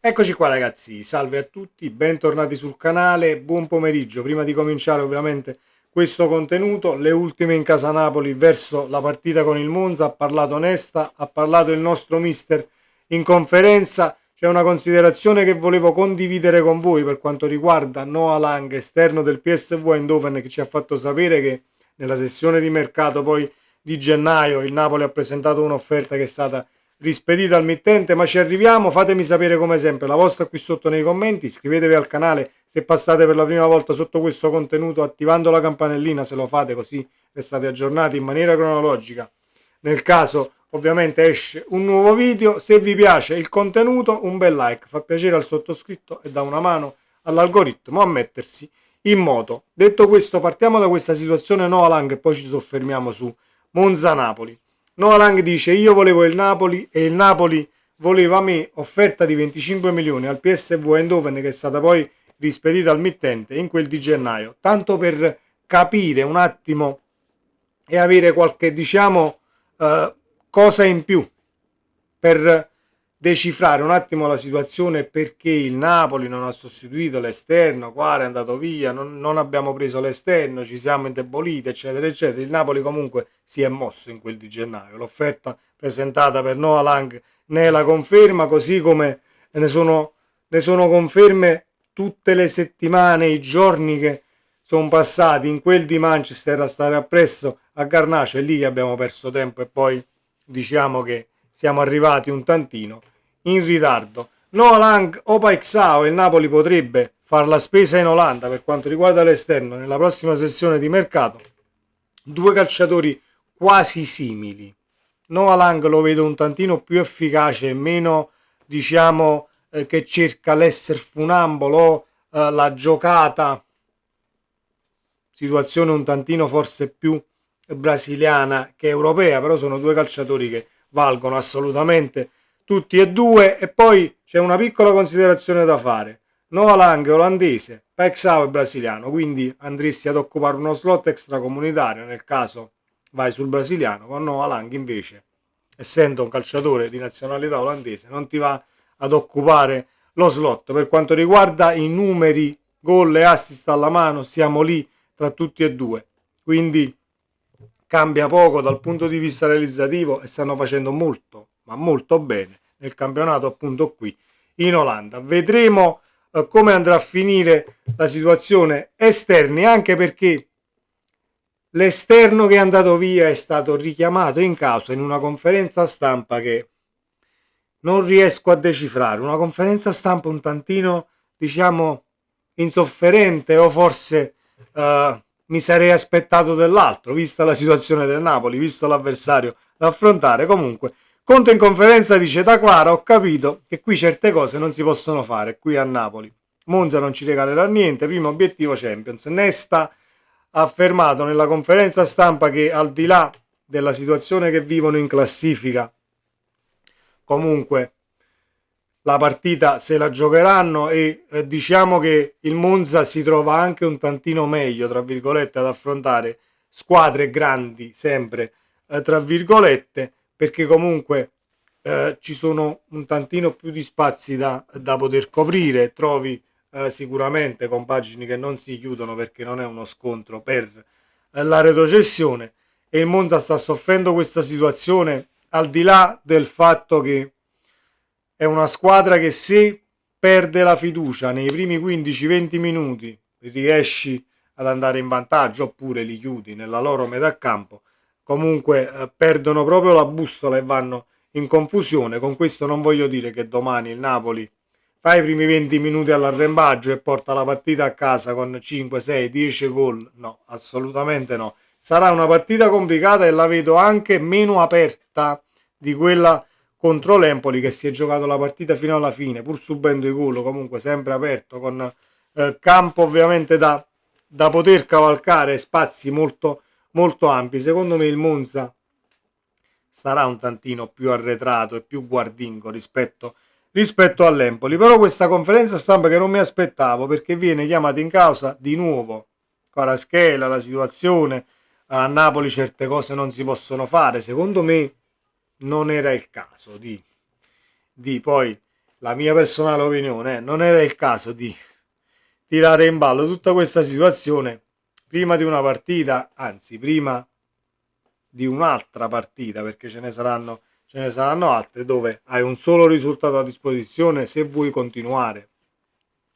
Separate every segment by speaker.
Speaker 1: Eccoci qua ragazzi, salve a tutti, bentornati sul canale, buon pomeriggio. Prima di cominciare ovviamente questo contenuto, le ultime in casa Napoli verso la partita con il Monza, ha parlato Nesta, ha parlato il nostro mister in conferenza. C'è una considerazione che volevo condividere con voi per quanto riguarda Noah Lang, esterno del PSV Eindhoven, che ci ha fatto sapere che nella sessione di mercato poi di gennaio il Napoli ha presentato un'offerta che è stata rispedita al mittente, ma ci arriviamo. Fatemi sapere come sempre la vostra qui sotto nei commenti, iscrivetevi al canale se passate per la prima volta sotto questo contenuto attivando la campanellina, se lo fate così restate aggiornati in maniera cronologica nel caso ovviamente esce un nuovo video. Se vi piace il contenuto, un bel like fa piacere al sottoscritto e dà una mano all'algoritmo a mettersi in moto. Detto questo, partiamo da questa situazione Noah Lang e poi ci soffermiamo su Monza-Napoli. Noah Lang dice: io volevo il Napoli e il Napoli voleva me, offerta di 25 milioni al PSV Eindhoven che è stata poi rispedita al mittente in quel di gennaio. Tanto per capire un attimo e avere qualche, diciamo, cosa in più per decifrare un attimo la situazione, perché il Napoli non ha sostituito l'esterno, Quare è andato via, non abbiamo preso l'esterno, ci siamo indeboliti, eccetera, eccetera. Il Napoli comunque si è mosso in quel di gennaio. L'offerta presentata per Noah Lang ne è la conferma, così come ne sono conferme tutte le settimane, i giorni che sono passati in quel di Manchester a stare appresso a Garnacho. È lì che abbiamo perso tempo e poi diciamo che siamo arrivati un tantino in ritardo. Noah Lang o Paixao, il Napoli potrebbe fare la spesa in Olanda per quanto riguarda l'esterno nella prossima sessione di mercato. Due calciatori quasi simili. Noah Lang lo vedo un tantino più efficace e meno, diciamo, che cerca l'essere funambolo, la giocata, situazione un tantino forse più brasiliana che europea, però sono due calciatori che valgono assolutamente tutti e due. E poi c'è una piccola considerazione da fare: Noah Lang è olandese, Paixão è brasiliano, quindi andresti ad occupare uno slot extracomunitario nel caso vai sul brasiliano. Con Noah Lang invece, essendo un calciatore di nazionalità olandese, non ti va ad occupare lo slot. Per quanto riguarda i numeri, gol e assist alla mano, siamo lì tra tutti e due, quindi cambia poco dal punto di vista realizzativo e stanno facendo molto, ma molto bene nel campionato appunto qui in Olanda. Vedremo come andrà a finire la situazione esterni, anche perché l'esterno che è andato via è stato richiamato in causa in una conferenza stampa che non riesco a decifrare, una conferenza stampa un tantino, diciamo, insofferente, o forse mi sarei aspettato dell'altro, vista la situazione del Napoli, visto l'avversario da affrontare. Comunque Conte in conferenza dice: da Clara ho capito che qui certe cose non si possono fare qui a Napoli, Monza non ci regalerà niente, primo obiettivo Champions. Nesta ha affermato nella conferenza stampa che al di là della situazione che vivono in classifica, comunque la partita se la giocheranno e diciamo che il Monza si trova anche un tantino meglio, tra virgolette, ad affrontare squadre grandi sempre, tra virgolette, perché comunque ci sono un tantino più di spazi da poter coprire. Trovi sicuramente compagini che non si chiudono perché non è uno scontro per la retrocessione, e il Monza sta soffrendo questa situazione al di là del fatto che è una squadra che, se perde la fiducia nei primi 15-20 minuti, riesci ad andare in vantaggio oppure li chiudi nella loro metà campo, comunque perdono proprio la bussola e vanno in confusione. Con questo non voglio dire che domani il Napoli fa i primi 20 minuti all'arrembaggio e porta la partita a casa con 5, 6, 10 gol. No, assolutamente no. Sarà una partita complicata e la vedo anche meno aperta di quella contro l'Empoli, che si è giocato la partita fino alla fine, pur subendo i gol, comunque sempre aperto, con campo ovviamente da poter cavalcare, spazi molto, molto ampi. Secondo me il Monza sarà un tantino più arretrato e più guardingo rispetto all'Empoli. Però questa conferenza stampa che non mi aspettavo, perché viene chiamata in causa di nuovo Kvaratskhelia, la situazione a Napoli, certe cose non si possono fare. Secondo me non era il caso di poi la mia personale opinione, non era il caso di tirare in ballo tutta questa situazione prima di una partita, anzi prima di un'altra partita, perché ce ne saranno altre dove hai un solo risultato a disposizione se vuoi continuare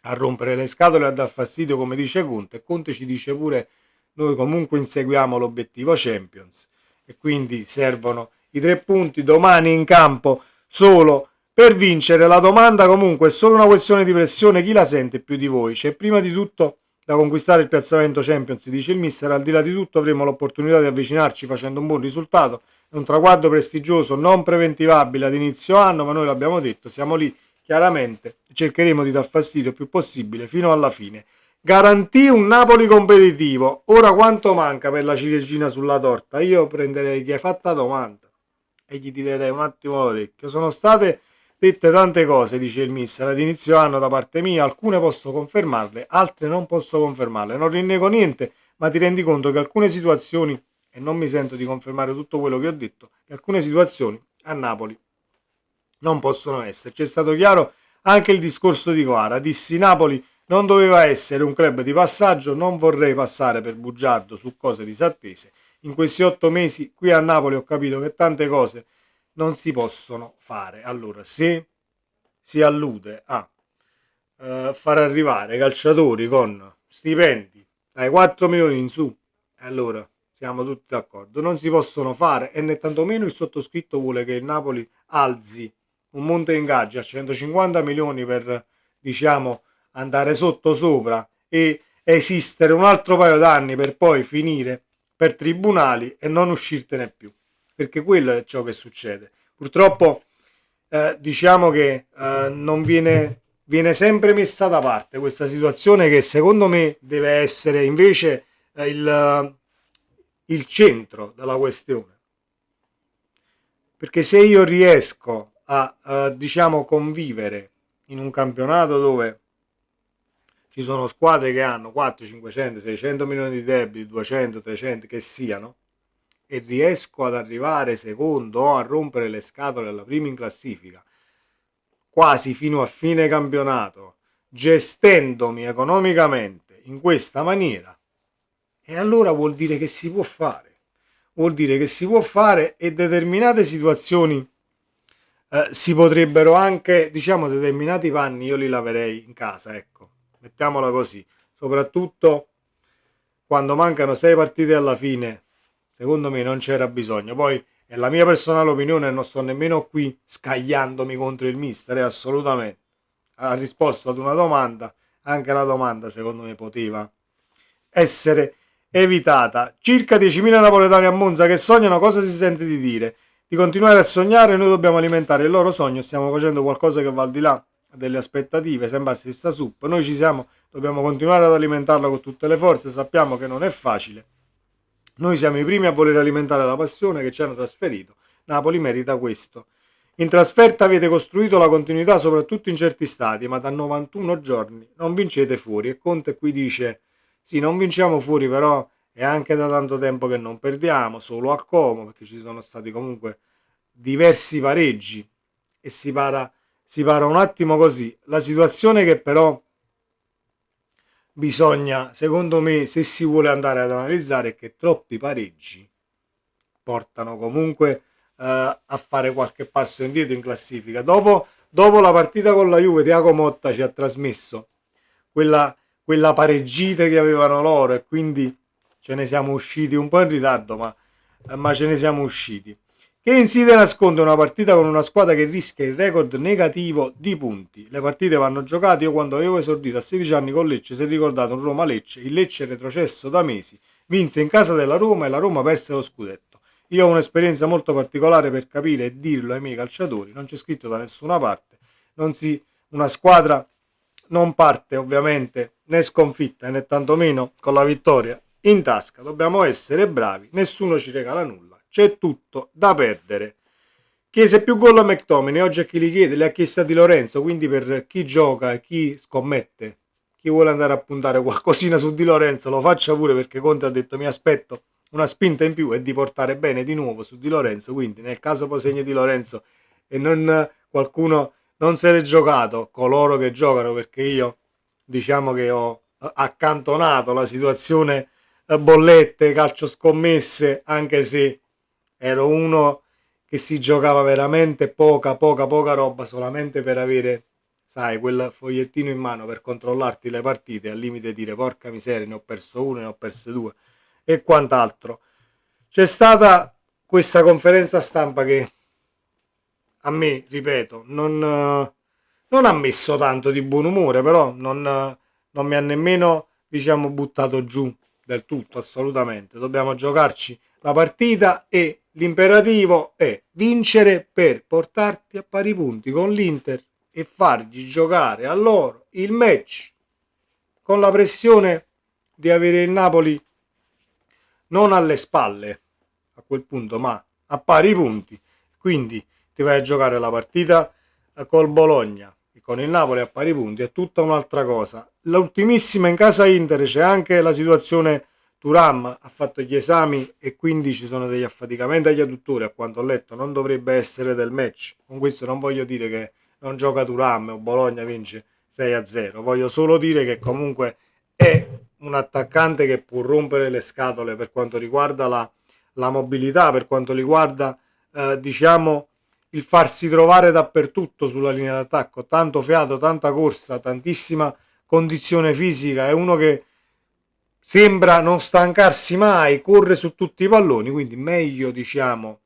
Speaker 1: a rompere le scatole e a dar fastidio, come dice Conte. E Conte ci dice pure: noi comunque inseguiamo l'obiettivo Champions e quindi servono i 3 punti domani in campo solo per vincere. La domanda comunque è solo una questione di pressione: chi la sente più di voi? C'è prima di tutto da conquistare il piazzamento Champions, dice il mister. Al di là di tutto avremo l'opportunità di avvicinarci facendo un buon risultato. È un traguardo prestigioso non preventivabile ad inizio anno, ma noi l'abbiamo detto, siamo lì chiaramente, cercheremo di dar fastidio il più possibile fino alla fine. Garantì un Napoli competitivo. Ora quanto manca per la ciliegina sulla torta? Io prenderei chi hai fatto la domanda e gli tirerei un attimo l'orecchio. Sono state dette tante cose, dice il mister, ad inizio anno da parte mia. Alcune posso confermarle, altre non posso confermarle. Non rinnego niente, ma ti rendi conto che alcune situazioni, e non mi sento di confermare tutto quello che ho detto, che alcune situazioni a Napoli non possono esserci. È stato chiaro anche il discorso di Coara. Dissi: Napoli non doveva essere un club di passaggio, non vorrei passare per bugiardo su cose disattese. In questi 8 mesi qui a Napoli ho capito che tante cose non si possono fare. Allora, se si allude a far arrivare calciatori con stipendi dai 4 milioni in su, allora siamo tutti d'accordo, non si possono fare, e né tantomeno il sottoscritto vuole che il Napoli alzi un monte ingaggi a 150 milioni per, diciamo, andare sotto sopra e esistere un altro paio d'anni per poi finire per tribunali e non uscirtene più, perché quello è ciò che succede. Purtroppo diciamo che non viene sempre messa da parte questa situazione, che secondo me deve essere invece il centro della questione, perché se io riesco a diciamo convivere in un campionato dove ci sono squadre che hanno 4, 500, 600 milioni di debiti, 200, 300 che siano, e riesco ad arrivare secondo o a rompere le scatole alla prima in classifica quasi fino a fine campionato, gestendomi economicamente in questa maniera, e allora vuol dire che si può fare. Vuol dire che si può fare, e determinate situazioni si potrebbero anche, diciamo, determinati panni io li laverei in casa, ecco, mettiamola così. Soprattutto quando mancano 6 partite alla fine, secondo me non c'era bisogno. Poi è la mia personale opinione, non sto nemmeno qui scagliandomi contro il mister, assolutamente. Ha risposto ad una domanda, anche la domanda secondo me poteva essere evitata. Circa 10.000 napoletani a Monza che sognano, cosa si sente di dire? Di continuare a sognare. Noi dobbiamo alimentare il loro sogno, stiamo facendo qualcosa che va al di là delle aspettative, sembra si sta su, noi ci siamo, dobbiamo continuare ad alimentarla con tutte le forze, sappiamo che non è facile, noi siamo i primi a voler alimentare la passione che ci hanno trasferito, Napoli merita questo. In trasferta avete costruito la continuità soprattutto in certi stati, ma da 91 giorni non vincete fuori, e Conte qui dice: sì, non vinciamo fuori, però è anche da tanto tempo che non perdiamo, solo a Como, perché ci sono stati comunque diversi pareggi, e si para un attimo così. La situazione che però bisogna, secondo me, se si vuole andare ad analizzare, è che troppi pareggi portano comunque a fare qualche passo indietro in classifica. Dopo la partita con la Juve, Thiago Motta ci ha trasmesso quella pareggita che avevano loro, e quindi ce ne siamo usciti un po' in ritardo, ma ce ne siamo usciti. Che insidia nasconde una partita con una squadra che rischia il record negativo di punti. Le partite vanno giocate. Io quando avevo esordito a 16 anni con Lecce, si è ricordato un Roma-Lecce, il Lecce è retrocesso da mesi, vinse in casa della Roma e la Roma perse lo scudetto. Io ho un'esperienza molto particolare per capire e dirlo ai miei calciatori, non c'è scritto da nessuna parte, una squadra non parte ovviamente né sconfitta né tantomeno con la vittoria in tasca, dobbiamo essere bravi, nessuno ci regala nulla, c'è tutto da perdere. Chiese più gol a McTominay, oggi a chi li chiede, le ha chieste a Di Lorenzo, quindi per chi gioca e chi scommette, chi vuole andare a puntare qualcosina su Di Lorenzo lo faccia pure, perché Conte ha detto: mi aspetto una spinta in più e di portare bene di nuovo su Di Lorenzo, quindi nel caso poi segni Di Lorenzo e non qualcuno non se l'è giocato coloro che giocano, perché io diciamo che ho accantonato la situazione bollette, calcio scommesse, anche se ero uno che si giocava veramente poca roba solamente per avere, sai, quel fogliettino in mano per controllarti le partite, al limite dire porca miseria, ne ho perso uno, ne ho perse due e quant'altro. C'è stata questa conferenza stampa che a me, ripeto, non ha messo tanto di buon umore, però non mi ha nemmeno, diciamo, buttato giù del tutto, assolutamente. Dobbiamo giocarci la partita e l'imperativo è vincere per portarti a pari punti con l'Inter e fargli giocare a loro il match con la pressione di avere il Napoli non alle spalle a quel punto, ma a pari punti. Quindi ti vai a giocare la partita col Bologna e con il Napoli a pari punti, è tutta un'altra cosa. L'ultimissima in casa Inter c'è anche la situazione Thuram, ha fatto gli esami e quindi ci sono degli affaticamenti agli adduttori, a quanto ho letto non dovrebbe essere del match. Con questo non voglio dire che non gioca Thuram o Bologna vince 6-0, voglio solo dire che comunque è un attaccante che può rompere le scatole per quanto riguarda la mobilità, per quanto riguarda diciamo il farsi trovare dappertutto sulla linea d'attacco, tanto fiato, tanta corsa, tantissima condizione fisica, è uno che sembra non stancarsi mai, corre su tutti i palloni, quindi meglio diciamo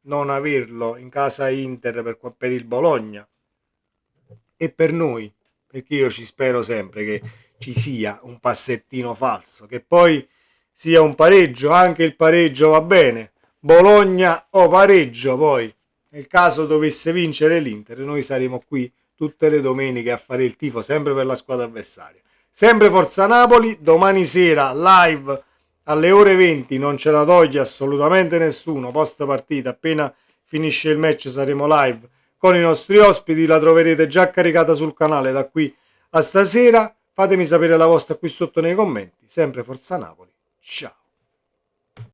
Speaker 1: non averlo in casa Inter per il Bologna e per noi, perché io ci spero sempre che ci sia un passettino falso, che poi sia un pareggio, anche il pareggio va bene, Bologna o pareggio, poi nel caso dovesse vincere l'Inter noi saremo qui tutte le domeniche a fare il tifo sempre per la squadra avversaria. Sempre Forza Napoli, domani sera live alle ore 20, non ce la toglie assolutamente nessuno, post partita, appena finisce il match saremo live con i nostri ospiti, la troverete già caricata sul canale da qui a stasera. Fatemi sapere la vostra qui sotto nei commenti. Sempre Forza Napoli. Ciao.